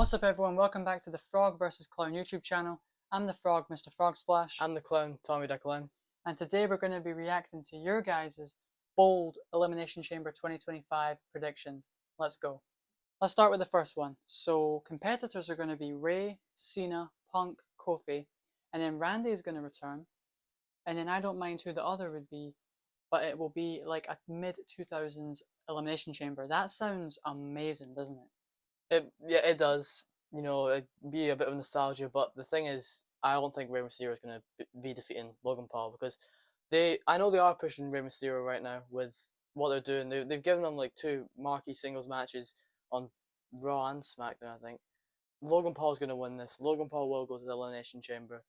What's up everyone, welcome back to the Frog vs Clown YouTube channel. I'm the Frog, MrFrogSplash. I'm the Clown, TommyDaClown. And today we're going to be reacting to your guys' BOLD Elimination Chamber 2025 predictions. Let's go. Let's start with the first one. So competitors are going to be Ray, Cena, Punk, Kofi, and then Randy is going to return. And then I don't mind who the other would be, but it will be like a mid-2000s Elimination Chamber. That sounds amazing, doesn't it? It does. You know, it'd be a bit of nostalgia, but the thing is, I don't think Rey Mysterio is going to be defeating Logan Paul because I know they are pushing Rey Mysterio right now with what they're doing. They've given him like two marquee singles matches on Raw and SmackDown, I think. Logan Paul's going to win this. Logan Paul will go to the Elimination Chamber.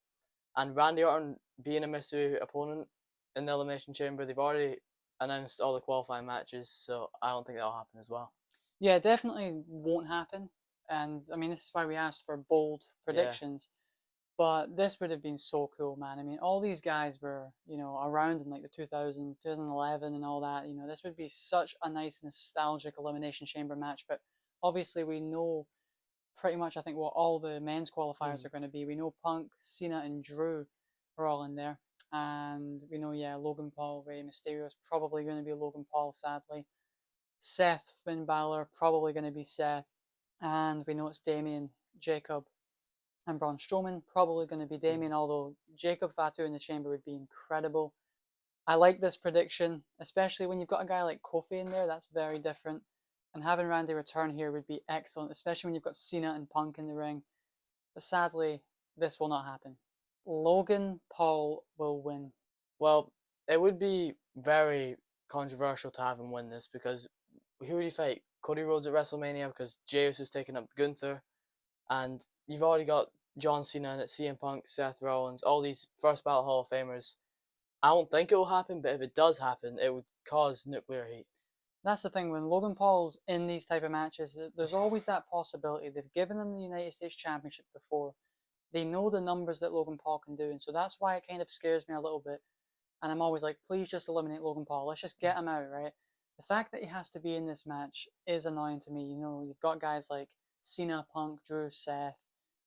And Randy Orton being a mystery opponent in the Elimination Chamber, they've already announced all the qualifying matches, so I don't think that'll happen as well. Yeah, it definitely won't happen. And I mean, this is why we asked for bold predictions. Yeah. But this would have been so cool, man. I mean, all these guys were, around in like the 2000s, 2011 and all that. This would be such a nice nostalgic Elimination Chamber match. But obviously we know pretty much, I think, what all the men's qualifiers are going to be. We know Punk, Cena and Drew are all in there. And we know, yeah, Logan Paul, Rey Mysterio is probably going to be Logan Paul, sadly. Seth, Finn Balor, probably going to be Seth. And we know it's Damien, Jacob, and Braun Strowman, probably going to be Damien, although Jacob Fatu in the chamber would be incredible. I like this prediction, especially when you've got a guy like Kofi in there. That's very different. And having Randy return here would be excellent, especially when you've got Cena and Punk in the ring. But sadly, this will not happen. Logan Paul will win. Well, it would be very controversial to have him win this because who would he fight? Cody Rhodes at WrestleMania because Jey Uso's taking up Gunther, and you've already got John Cena and CM Punk, Seth Rollins, all these first ballot Hall of Famers. I don't think it will happen, but if it does happen, it would cause nuclear heat. That's the thing, when Logan Paul's in these type of matches, there's always that possibility. They've given him the United States Championship before. They know the numbers that Logan Paul can do, and so that's why it kind of scares me a little bit. And I'm always like, please just eliminate Logan Paul. Let's just get him out, right? The fact that he has to be in this match is annoying to me. You've got guys like Cena, Punk, Drew, Seth.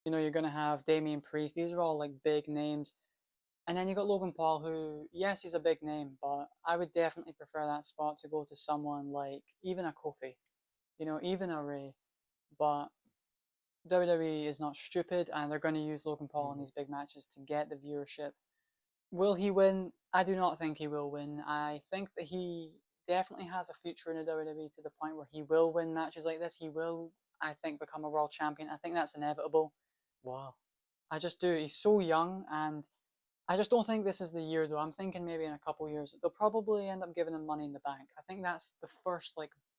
You're going to have Damian Priest. These are all like big names. And then you got Logan Paul, who, yes, he's a big name, but I would definitely prefer that spot to go to someone like even a Kofi, even a Ray. But WWE is not stupid, and they're going to use Logan Paul in these big matches to get the viewership. Will he win? I do not think he will win. I think that he definitely has a future in the WWE to the point where he will win matches like this. He will, I think, become a world champion. I think that's inevitable. Wow. I just do. He's so young, and I just don't think this is the year, though. I'm thinking maybe in a couple years. They'll probably end up giving him Money in the Bank. I think that's the first,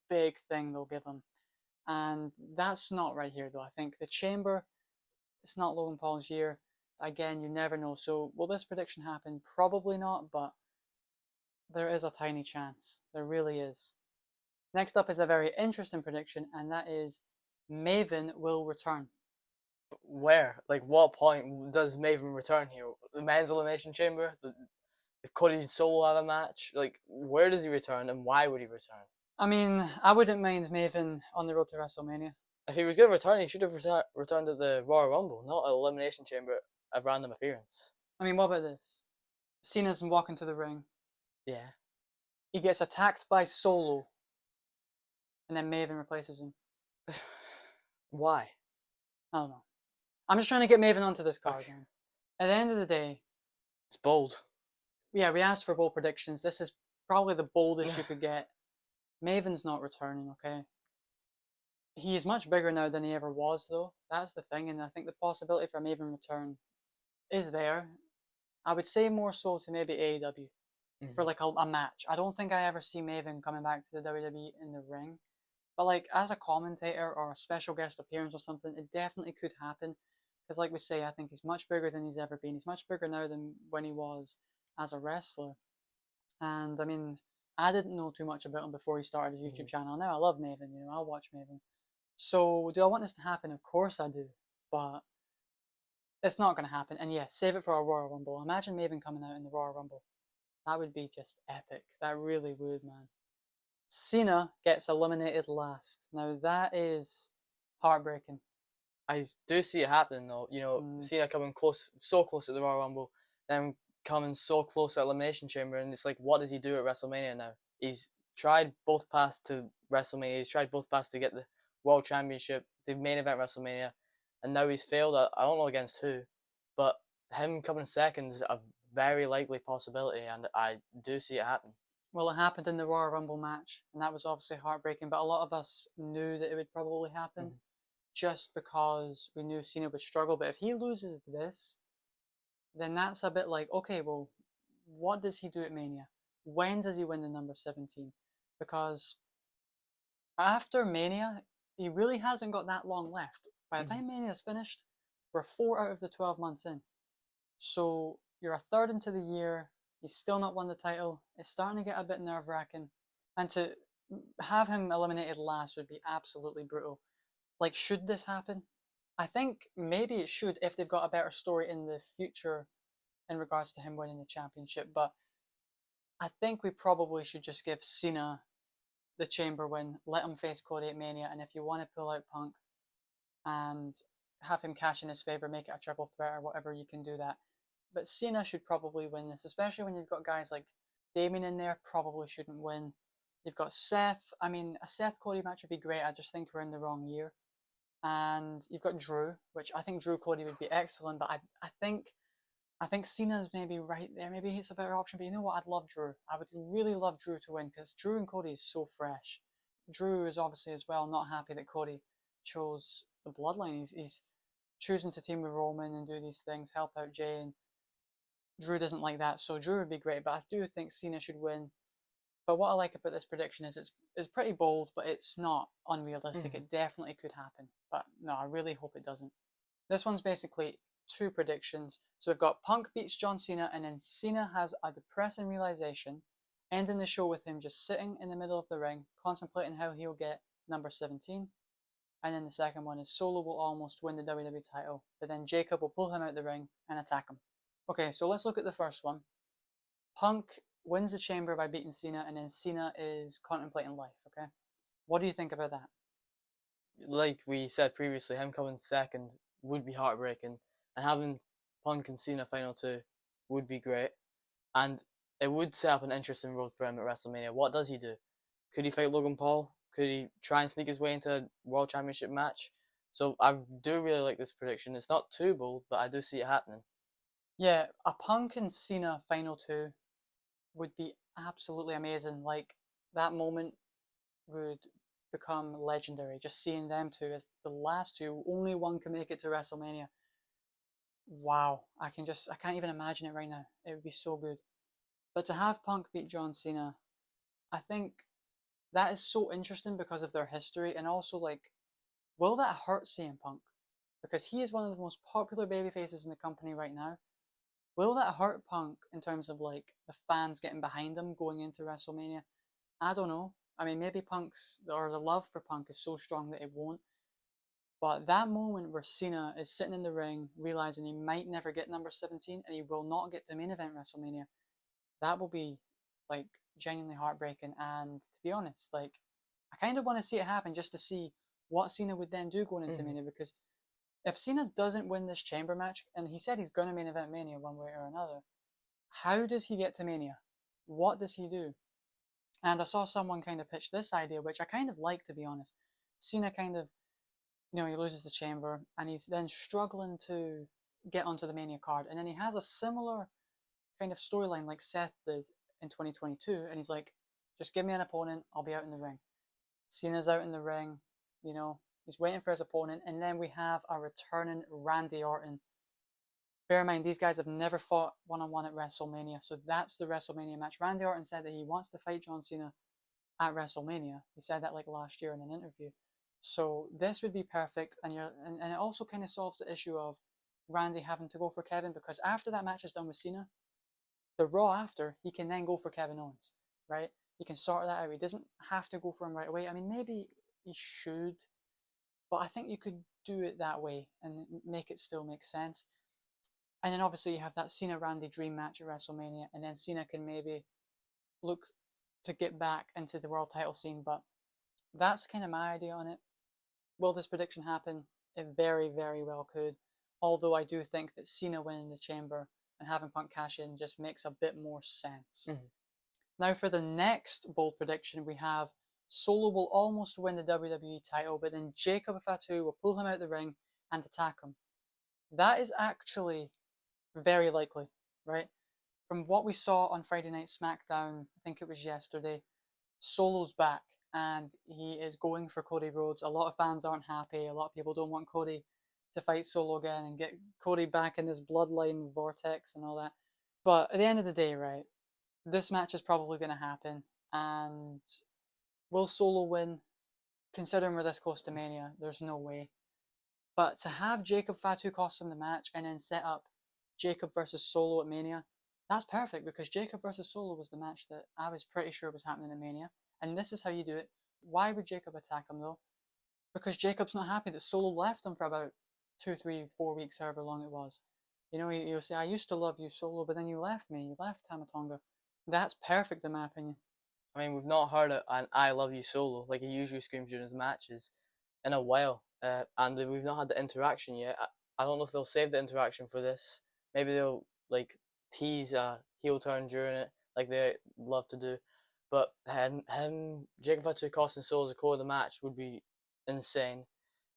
big thing they'll give him. And that's not right here, though. I think the Chamber, it's not Logan Paul's year. Again, you never know. So will this prediction happen? Probably not, but there is a tiny chance. There really is. Next up is a very interesting prediction, and that is Maven will return. Where? Like, what point does Maven return here? The men's elimination chamber? If Cody Solo have a match? Like, where does he return, and why would he return? I mean, I wouldn't mind Maven on the road to WrestleMania. If he was going to return, he should have returned at the Royal Rumble, not an elimination chamber, a random appearance. I mean, what about this? Cena's walking to the ring. Yeah. He gets attacked by Solo, and then Maven replaces him. Why? I don't know. I'm just trying to get Maven onto this card, man. At the end of the day, it's bold. Yeah, we asked for bold predictions. This is probably the boldest you could get. Maven's not returning, okay? He is much bigger now than he ever was, though. That's the thing, and I think the possibility for Maven return is there. I would say more so to maybe AEW for a match. I don't think I ever see Maven coming back to the WWE in the ring. But as a commentator or a special guest appearance or something, it definitely could happen. Because like we say, I think he's much bigger than he's ever been. He's much bigger now than when he was as a wrestler. And I mean, I didn't know too much about him before he started his YouTube channel. Now I love Maven, I'll watch Maven. So do I want this to happen? Of course I do. But it's not going to happen. And yeah, save it for a Royal Rumble. Imagine Maven coming out in the Royal Rumble. That would be just epic. That really would, man. Cena gets eliminated last. Now that is heartbreaking. I do see it happening though. You know, Cena coming close, so close at the Royal Rumble, then coming so close at Elimination Chamber, and it's like, what does he do at WrestleMania now? He's tried both paths to WrestleMania. He's tried both paths to get the World Championship, the main event WrestleMania, and now he's failed. I don't know against who, but him coming second is a very likely possibility, and I do see it happen. Well, it happened in the Royal Rumble match, and that was obviously heartbreaking, but a lot of us knew that it would probably happen just because we knew Cena would struggle. But if he loses this, then that's a bit like, okay, well, what does he do at Mania? When does he win the number 17? Because after Mania, he really hasn't got that long left. By the time Mania's finished, we're 4 out of the 12 months in. So you're a third into the year, he's still not won the title. It's starting to get a bit nerve-wracking. And to have him eliminated last would be absolutely brutal. Like, should this happen? I think maybe it should if they've got a better story in the future in regards to him winning the championship. But I think we probably should just give Cena the chamber win, let him face Cody at Mania, and if you want to pull out Punk and have him cash in his favor, make it a triple threat or whatever, you can do that. But Cena should probably win this, especially when you've got guys like Damien in there, probably shouldn't win. You've got Seth. I mean, a Seth Cody match would be great. I just think we're in the wrong year. And you've got Drew, which I think Drew Cody would be excellent, but I think Cena's maybe right there. Maybe it's a better option. But you know what? I'd love Drew. I would really love Drew to win because Drew and Cody is so fresh. Drew is obviously as well not happy that Cody chose the Bloodline. He's choosing to team with Roman and do these things, help out Jay, and Drew doesn't like that. So Drew would be great, but I do think Cena should win. But what I like about this prediction is it's pretty bold, but it's not unrealistic. It definitely could happen. But no, I really hope it doesn't. This one's basically 2 predictions. So we've got Punk beats John Cena, and then Cena has a depressing realization, ending the show with him just sitting in the middle of the ring, contemplating how he'll get number 17. And then the second one is Solo will almost win the WWE title, but then Jacob will pull him out the ring and attack him. Okay, so let's look at the first one. Punk wins the chamber by beating Cena, and then Cena is contemplating life, okay? What do you think about that? Like we said previously, him coming second would be heartbreaking, and having Punk and Cena final 2 would be great, and it would set up an interesting road for him at WrestleMania. What does he do? Could he fight Logan Paul? Could he try and sneak his way into a World Championship match? So I do really like this prediction. It's not too bold, but I do see it happening. Yeah, a Punk and Cena final 2 would be absolutely amazing. Like, that moment would become legendary. Just seeing them 2 as the last 2, only one can make it to WrestleMania. Wow, I can't even imagine it right now. It would be so good. But to have Punk beat John Cena, I think that is so interesting because of their history, and also, like, will that hurt CM Punk? Because he is one of the most popular babyfaces in the company right now. Will that hurt Punk in terms of, like, the fans getting behind him going into WrestleMania? I don't know. I mean, maybe the love for Punk is so strong that it won't. But that moment where Cena is sitting in the ring, realizing he might never get number 17 and he will not get the main event WrestleMania, that will be, like, genuinely heartbreaking. And to be honest, like, I kind of want to see it happen just to see what Cena would then do going into Mania, because if Cena doesn't win this chamber match, and he said he's going to main event Mania one way or another, how does he get to Mania? What does he do? And I saw someone kind of pitch this idea, which I kind of like, to be honest. Cena kind of, he loses the chamber, and he's then struggling to get onto the Mania card, and then he has a similar kind of storyline like Seth did in 2022, and he's like, just give me an opponent, I'll be out in the ring. Cena's out in the ring, he's waiting for his opponent, and then we have a returning Randy Orton. Bear in mind, these guys have never fought one-on-one at WrestleMania, so that's the WrestleMania match. Randy Orton said that he wants to fight John Cena at WrestleMania. He said that like last year in an interview. So this would be perfect, and it also kind of solves the issue of Randy having to go for Kevin, because after that match is done with Cena, the Raw after, he can then go for Kevin Owens, right? He can sort that out. He doesn't have to go for him right away. I mean, maybe he should, but I think you could do it that way and make it still make sense. And then obviously you have that Cena-Randy dream match at WrestleMania, and then Cena can maybe look to get back into the world title scene. But that's kind of my idea on it. Will this prediction happen? It very, very well could. Although I do think that Cena winning the Chamber and having Punk cash in just makes a bit more sense. Now for the next bold prediction, we have Solo will almost win the WWE title, but then Jacob Fatu will pull him out of the ring and attack him. That is actually very likely, right? From what we saw on Friday Night SmackDown, I think it was yesterday, Solo's back and he is going for Cody Rhodes. A lot of fans aren't happy. A lot of people don't want Cody to fight Solo again and get Cody back in this bloodline vortex and all that. But at the end of the day, right, this match is probably going to happen. And will Solo win? Considering we're this close to Mania, there's no way. But to have Jacob Fatu cost him the match and then set up Jacob versus Solo at Mania, that's perfect because Jacob versus Solo was the match that I was pretty sure was happening at Mania. And this is how you do it. Why would Jacob attack him though? Because Jacob's not happy that Solo left him for about 2, 3, 4 weeks, however long it was. You know, he'll say, I used to love you, Solo, but then you left me. You left Tamatonga. That's perfect in my opinion. I mean, we've not heard an I love you Solo like he usually screams during his matches in a while. And we've not had the interaction yet. I don't know if they'll save the interaction for this. Maybe they'll like tease a heel turn during it, like they love to do. But Jacob Fatu costing Solo as a core of the match would be insane.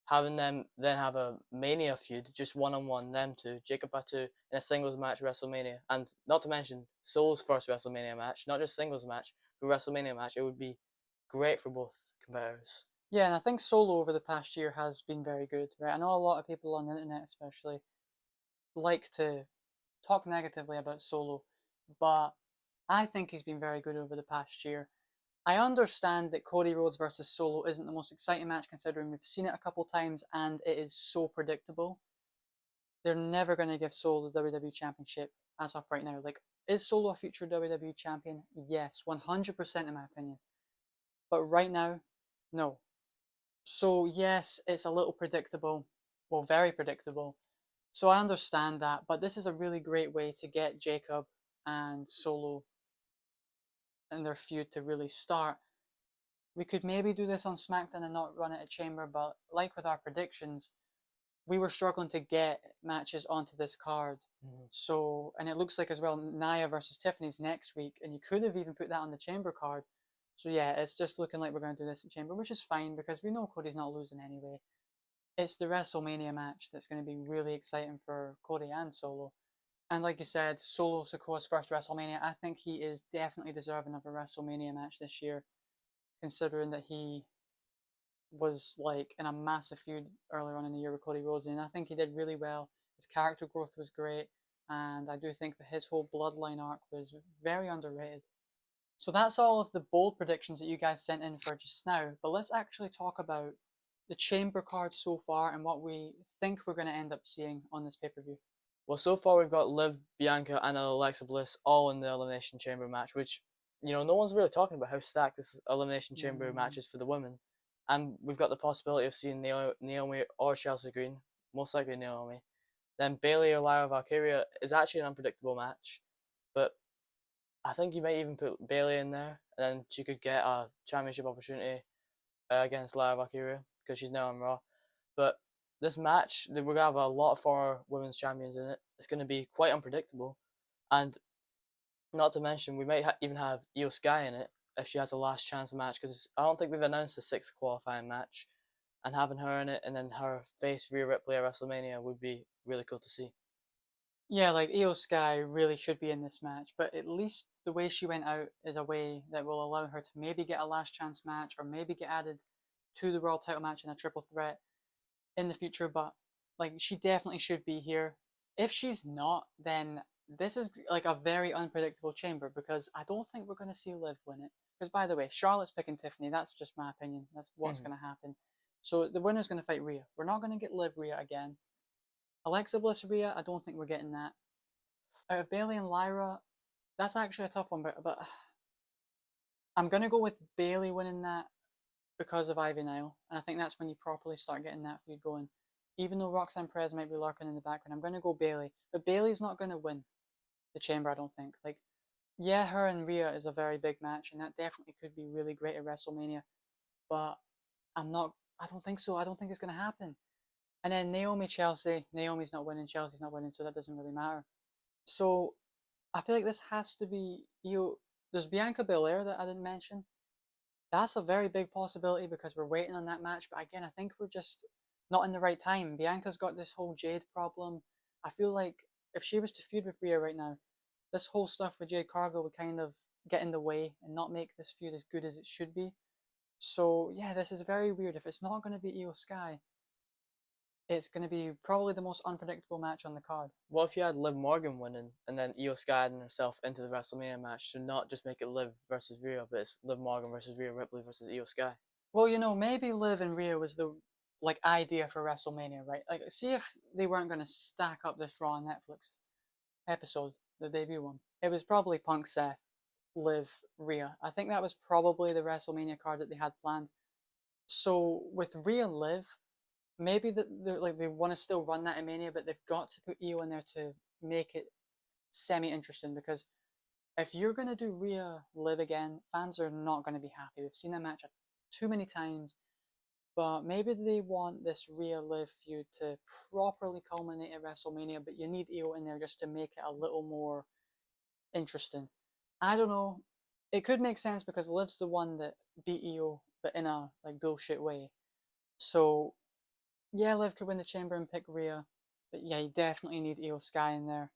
Having them then have a Mania feud, just one-on-one, them two, Jacob Fatu in a singles match WrestleMania, and not to mention Solo's first WrestleMania match, not just singles match, but WrestleMania match. It would be great for both competitors. Yeah, and I think Solo over the past year has been very good, right? I know a lot of people on the internet especially like to talk negatively about Solo, but I think he's been very good over the past year. I understand that Cody Rhodes versus Solo isn't the most exciting match considering we've seen it a couple times and it is so predictable. They're never going to give Solo the WWE Championship as of right now. Like, is Solo a future WWE Champion? Yes, 100% in my opinion. But right now, no. So yes, it's a little predictable. Well, very predictable. So I understand that, but this is a really great way to get Jacob and Solo and their feud to really start. We could maybe do this on SmackDown and not run it at Chamber, but like with our predictions, we were struggling to get matches onto this card. So, and it looks like as well, Nia versus Tiffany's next week, and you could have even put that on the Chamber card. So yeah, it's just looking like we're going to do this at Chamber, which is fine because we know Cody's not losing anyway. It's the WrestleMania match that's going to be really exciting for Cody and Solo. And like you said, Solo Sikoa's first WrestleMania, I think he is definitely deserving of a WrestleMania match this year, considering that he was like in a massive feud earlier on in the year with Cody Rhodes, and I think he did really well. His character growth was great, and I do think that his whole bloodline arc was very underrated. So that's all of the bold predictions that you guys sent in for just now, but let's actually talk about the Chamber cards so far and what we think we're going to end up seeing on this pay-per-view. Well, so far we've got Liv, Bianca, and Alexa Bliss all in the Elimination Chamber match, which, you know, no one's really talking about how stacked this Elimination Chamber match is for the women. And we've got the possibility of seeing Naomi or Chelsea Green, most likely Naomi. Then Bayley or Lyra Valkyria is actually an unpredictable match, but I think you might even put Bayley in there, and then she could get a championship opportunity against Lyra Valkyria because she's now on Raw. But this match, we're going to have a lot of former women's champions in it. It's going to be quite unpredictable. And not to mention, we might even have Io Sky in it if she has a last chance match, because I don't think we've announced a 6th qualifying match. And having her in it and then her face Rhea Ripley at WrestleMania would be really cool to see. Yeah, like Io Sky really should be in this match, but at least the way she went out is a way that will allow her to maybe get a last chance match or maybe get added to the world title match in a triple threat in the future, but like she definitely should be here. If she's not, then this is like a very unpredictable Chamber because I don't think we're going to see Liv win it. Because by the way, Charlotte's picking Tiffany. That's just my opinion. That's what's going to happen. So the winner's going to fight Rhea. We're not going to get Liv Rhea again. Alexa Bliss Rhea, I don't think we're getting that. Out of Bayley and Lyra, that's actually a tough one, but I'm going to go with Bayley winning that because of Ivy Nile, and I think that's when you properly start getting that feud going. Even though Roxanne Perez might be lurking in the background, I'm going to go Bayley, but Bayley's not going to win the Chamber, I don't think. Like, yeah, her and Rhea is a very big match, and that definitely could be really great at WrestleMania, but I don't think so. I don't think it's going to happen. And then Naomi, Chelsea. Naomi's not winning, Chelsea's not winning, so that doesn't really matter. So I feel like this has to be There's Bianca Belair that I didn't mention. That's a very big possibility because we're waiting on that match. But again, I think we're just not in the right time. Bianca's got this whole Jade problem. I feel like if she was to feud with Rhea right now, this whole stuff with Jade Cargill would kind of get in the way and not make this feud as good as it should be. So yeah, this is very weird. If it's not going to be Io Sky, it's going to be probably the most unpredictable match on the card. What if you had Liv Morgan winning and then Io Sky adding herself into the WrestleMania match to not just make it Liv versus Rhea, but it's Liv Morgan versus Rhea Ripley versus Io Sky? Well, maybe Liv and Rhea was the idea for WrestleMania, right? Like, see if they weren't going to stack up this Raw on Netflix episode, the debut one. It was probably Punk, Seth, Liv, Rhea. I think that was probably the WrestleMania card that they had planned. So with Rhea, Liv, maybe they want to still run that in Mania, but they've got to put Io in there to make it semi-interesting, because if you're going to do Rhea, Liv again, fans are not going to be happy. We've seen that match too many times. But maybe they want this Rhea Liv feud to properly culminate at WrestleMania, but you need Io in there just to make it a little more interesting. I don't know. It could make sense because Liv's the one that beat Io, but in a bullshit way. So yeah, Liv could win the Chamber and pick Rhea, but yeah, you definitely need Io Sky in there.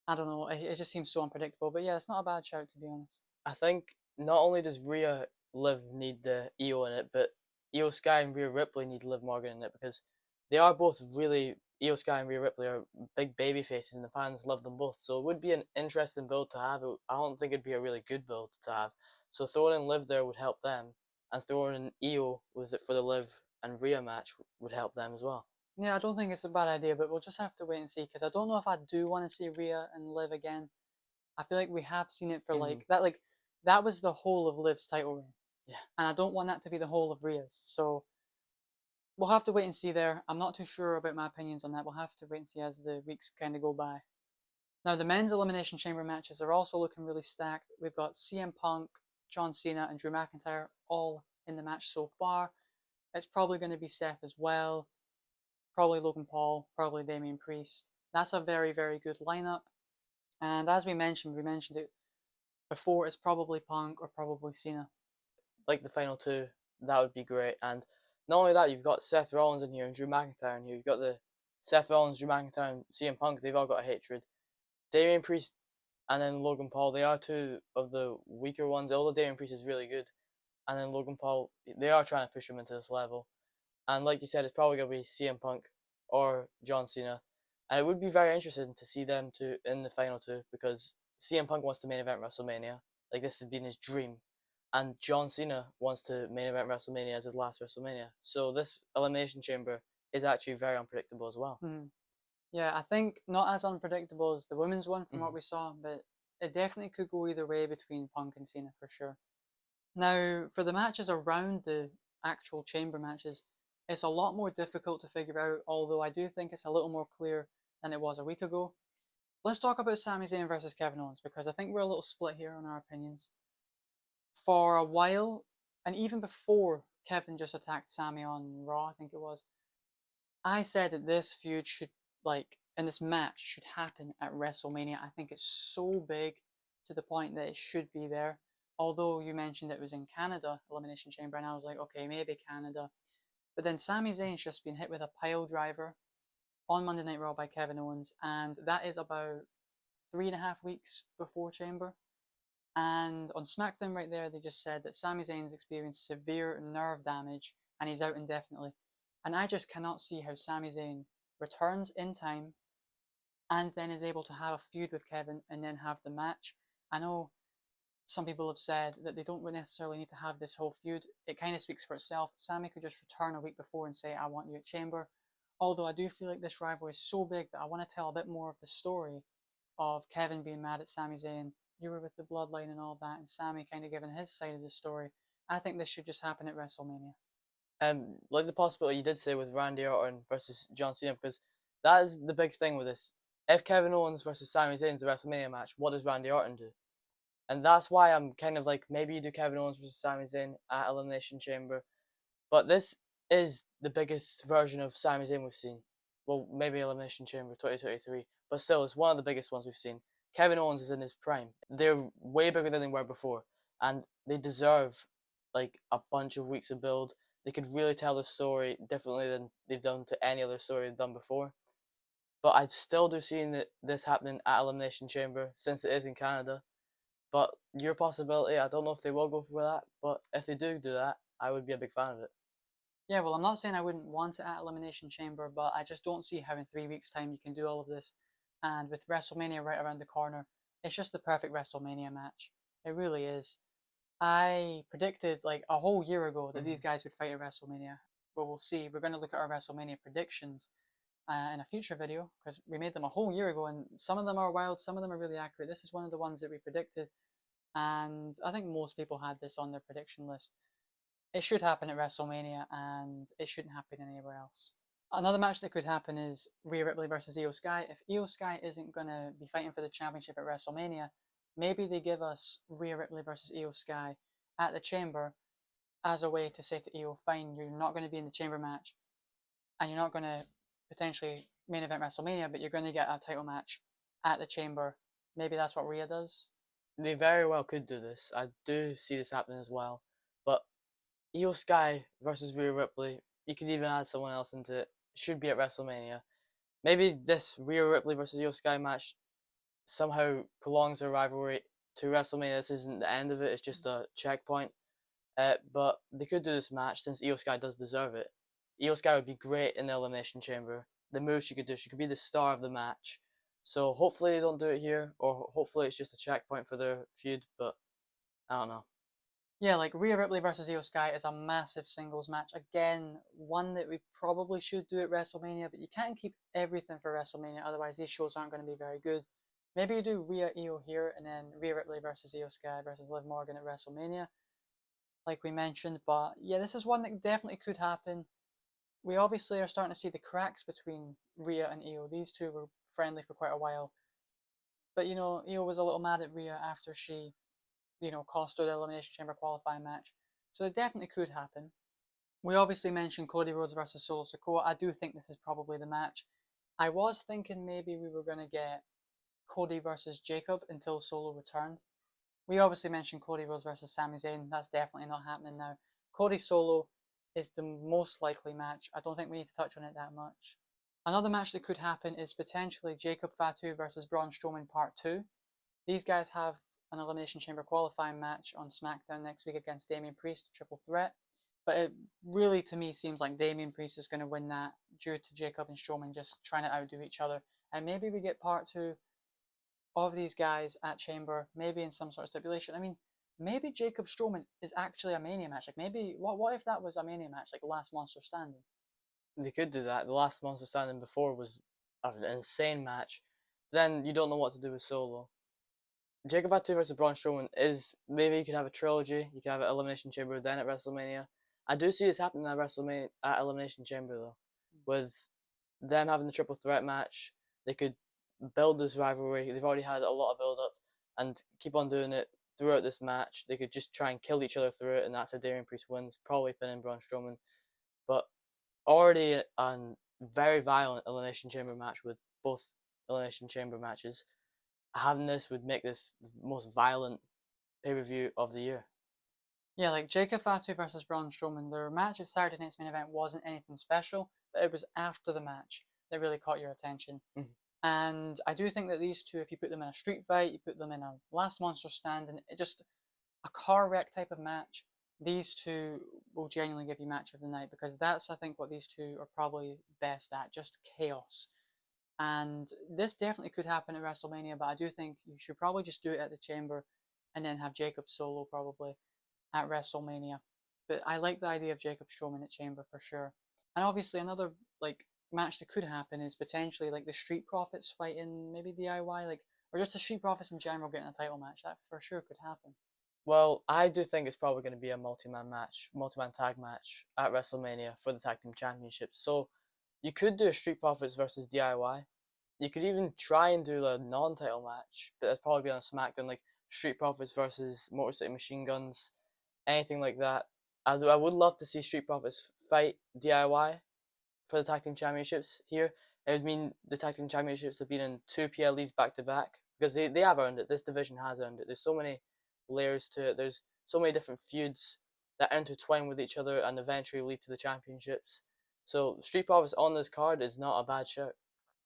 I don't know. It just seems so unpredictable, but yeah, it's not a bad shout, to be honest. I think not only does Rhea Liv need the Io in it, but Io Sky and Rhea Ripley need Liv Morgan in it, because they are both really, Io Sky and Rhea Ripley are big baby faces and the fans love them both. So it would be an interesting build to have. I don't think it'd be a really good build to have. So throwing in Liv there would help them, and throwing in Io with it for the Liv and Rhea match would help them as well. Yeah, I don't think it's a bad idea, but we'll just have to wait and see, because I don't know if I do want to see Rhea and Liv again. I feel like we have seen it for that was the whole of Liv's title reign. Yeah. And I don't want that to be the whole of Rhea's. So we'll have to wait and see there. I'm not too sure about my opinions on that. We'll have to wait and see as the weeks kind of go by. Now, the men's Elimination Chamber matches are also looking really stacked. We've got CM Punk, John Cena, and Drew McIntyre all in the match so far. It's probably going to be Seth as well. Probably Logan Paul, probably Damian Priest. That's a very, very good lineup. And as we mentioned it before, it's probably Punk or probably Cena. Like the final two, that would be great. And not only that, you've got Seth Rollins in here and Drew McIntyre in here. You've got the Seth Rollins, Drew McIntyre, and CM Punk. They've all got a hatred. Damian Priest and then Logan Paul, they are two of the weaker ones. Although Damian Priest is really good, and then Logan Paul, they are trying to push him into this level. And like you said, it's probably going to be CM Punk or John Cena. And it would be very interesting to see them two in the final two, because CM Punk wants to main event WrestleMania. Like, this has been his dream. And John Cena wants to main event WrestleMania as his last WrestleMania. So this Elimination Chamber is actually very unpredictable as well. Mm-hmm. Yeah, I think not as unpredictable as the women's one from what we saw, but it definitely could go either way between Punk and Cena for sure. Now, for the matches around the actual chamber matches, it's a lot more difficult to figure out, although I do think it's a little more clear than it was a week ago. Let's talk about Sami Zayn versus Kevin Owens, because I think we're a little split here on our opinions. For a while, and even before Kevin just attacked Sami on Raw, I think it was, I said that this feud should, and this match should happen at WrestleMania. I think it's so big to the point that it should be there. Although you mentioned it was in Canada, Elimination Chamber, and I was like, okay, maybe Canada. But then Sami Zayn's just been hit with a pile driver on Monday Night Raw by Kevin Owens, and that is about 3.5 weeks before Chamber. And on SmackDown right there, they just said that Sami Zayn's experienced severe nerve damage and he's out indefinitely. And I just cannot see how Sami Zayn returns in time and then is able to have a feud with Kevin and then have the match. I know some people have said that they don't necessarily need to have this whole feud. It kind of speaks for itself. Sami could just return a week before and say, I want you at Chamber. Although I do feel like this rivalry is so big that I want to tell a bit more of the story of Kevin being mad at Sami Zayn. You were with the bloodline and all that, and Sami kind of giving his side of the story. I think this should just happen at WrestleMania. Like the possibility you did say with Randy Orton versus John Cena, because that is the big thing with this. If Kevin Owens versus Sami Zayn is a WrestleMania match, what does Randy Orton do? And that's why I'm kind of like, maybe you do Kevin Owens versus Sami Zayn at Elimination Chamber. But this is the biggest version of Sami Zayn we've seen. Well, maybe Elimination Chamber 2023, but still, it's one of the biggest ones we've seen. Kevin Owens is in his prime. They're way bigger than they were before, and they deserve like a bunch of weeks of build. They could really tell the story differently than they've done to any other story they've done before. But I still do see this happening at Elimination Chamber since it is in Canada. But your possibility, I don't know if they will go for that, but if they do that, I would be a big fan of it. Yeah, well, I'm not saying I wouldn't want it at Elimination Chamber, but I just don't see how in 3 weeks' time you can do all of this. And with WrestleMania right around the corner, it's just the perfect WrestleMania match. It really is. I predicted like a whole year ago that these guys would fight at WrestleMania. But we'll see. We're going to look at our WrestleMania predictions in a future video because we made them a whole year ago, and some of them are wild, some of them are really accurate. This is one of the ones that we predicted, and I think most people had this on their prediction list. It should happen at WrestleMania, and it shouldn't happen anywhere else. Another match that could happen is Rhea Ripley versus Io Sky. If Io Sky isn't going to be fighting for the championship at WrestleMania, maybe they give us Rhea Ripley versus Io Sky at the Chamber as a way to say to Io, fine, you're not going to be in the Chamber match, and you're not going to potentially main event WrestleMania, but you're going to get a title match at the Chamber. Maybe that's what Rhea does. They very well could do this. I do see this happening as well. But Io Sky versus Rhea Ripley, you could even add someone else into it, should be at WrestleMania. Maybe this Rhea Ripley versus Io Sky match somehow prolongs their rivalry to WrestleMania. This isn't the end of it, it's just a checkpoint. But they could do this match since Io Sky does deserve it. Io Sky would be great in the Elimination Chamber. The moves she could do, she could be the star of the match. So hopefully they don't do it here, or hopefully it's just a checkpoint for their feud, but I don't know. Yeah, like Rhea Ripley versus Io Sky is a massive singles match. Again, one that we probably should do at WrestleMania, but you can't keep everything for WrestleMania, otherwise these shows aren't going to be very good. Maybe you do Rhea Io here, and then Rhea Ripley versus Io Sky versus Liv Morgan at WrestleMania, like we mentioned. But yeah, this is one that definitely could happen. We obviously are starting to see the cracks between Rhea and Io. These two were friendly for quite a while. But, you know, Io was a little mad at Rhea after she, you know, cost her the Elimination Chamber qualifying match. So it definitely could happen. We obviously mentioned Cody Rhodes versus Solo Sikoa. I do think this is probably the match. I was thinking maybe we were going to get Cody versus Jacob until Solo returned. We obviously mentioned Cody Rhodes versus Sami Zayn. That's definitely not happening now. Cody Solo is the most likely match. I don't think we need to touch on it that much. Another match that could happen is potentially Jacob Fatu versus Braun Strowman Part 2. These guys have an Elimination Chamber qualifying match on SmackDown next week against Damian Priest, triple threat. But it really, to me, seems like Damian Priest is going to win that due to Jacob and Strowman just trying to outdo each other. And maybe we get Part 2 of these guys at Chamber, maybe in some sort of stipulation. I mean, maybe Jacob Strowman is actually a Mania match. Like maybe, what if that was a Mania match, like Last Monster Standing? They could do that. The last Monster Standing before was an insane match. Then you don't know what to do with Solo. Jacob Fatu versus Braun Strowman is, maybe you could have a trilogy. You could have an Elimination Chamber, then at WrestleMania. I do see this happening at WrestleMania, at Elimination Chamber though, with them having the triple threat match. They could build this rivalry. They've already had a lot of build up, and keep on doing it throughout this match. They could just try and kill each other through it, and that's how Damian Priest wins, probably pinning Braun Strowman. But already a very violent Elimination Chamber match with both Elimination Chamber matches. Having this would make this the most violent pay-per-view of the year. Yeah, like Jacob Fatu versus Braun Strowman, their match at Saturday Night's Main Event wasn't anything special, but it was after the match that really caught your attention. Mm-hmm. And I do think that these two, if you put them in a street fight, you put them in a Last Monster Stand, and just a car wreck type of match, these two will genuinely give you match of the night, because that's, I think, what these two are probably best at, just chaos. And this definitely could happen at WrestleMania, but I do think you should probably just do it at the Chamber and then have Jacob Solo probably at WrestleMania. But I like the idea of Jacob Strowman at Chamber for sure. And obviously another like match that could happen is potentially like the Street Profits fighting maybe DIY, like, or just the Street Profits in general getting a title match. That for sure could happen. Well, I do think it's probably going to be a multi-man tag match at WrestleMania for the Tag Team Championship. So you could do a Street Profits versus DIY. You could even try and do a non-title match, but that'd probably be on SmackDown, like Street Profits versus Motor City Machine Guns, anything like that. I would love to see Street Profits fight DIY for the tag team championships here. It would mean the tag team championships have been in 2 PLEs back to back, because they have earned it. This division has earned it. There's so many layers to it. There's so many different feuds that intertwine with each other and eventually lead to the championships. So Street Profits on this card is not a bad shout.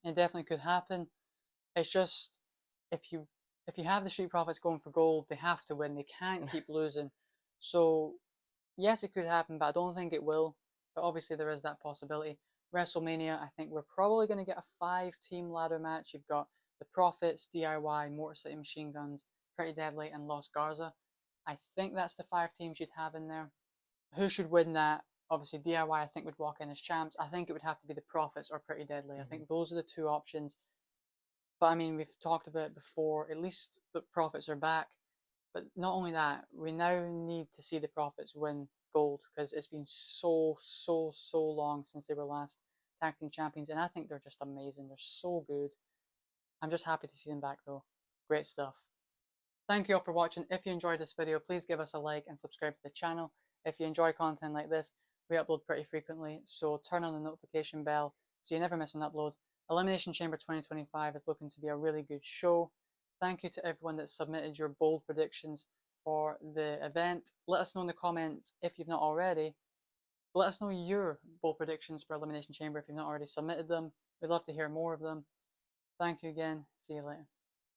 It definitely could happen. It's just, if you have the Street Profits going for gold, they have to win. They can't keep losing. So yes, it could happen, but I don't think it will. But obviously there is that possibility. WrestleMania, I think we're probably going to get a 5-team ladder match. You've got the Profits, DIY, Motor City Machine Guns, Pretty Deadly, and Los Garza. I think that's the 5 teams you'd have in there. Who should win that? Obviously DIY I think would walk in as champs. I think it would have to be the Profits or Pretty Deadly. I think those are the 2 options. But I mean, we've talked about it before. At least the Profits are back. But not only that, we now need to see the Profits win gold, because it's been so long since they were last tag team champions, and I think they're just amazing. They're so good. I'm just happy to see them back though. Great stuff. Thank you all for watching. If you enjoyed this video, please give us a like and subscribe to the channel. If you enjoy content like this, we upload pretty frequently, so turn on the notification bell so you never miss an upload. Elimination Chamber 2025 is looking to be a really good show. Thank you to everyone that submitted your bold predictions for the event. Let us know in the comments if you've not already. Let us know your bold predictions for Elimination Chamber if you've not already submitted them. We'd love to hear more of them. Thank you again. See you later.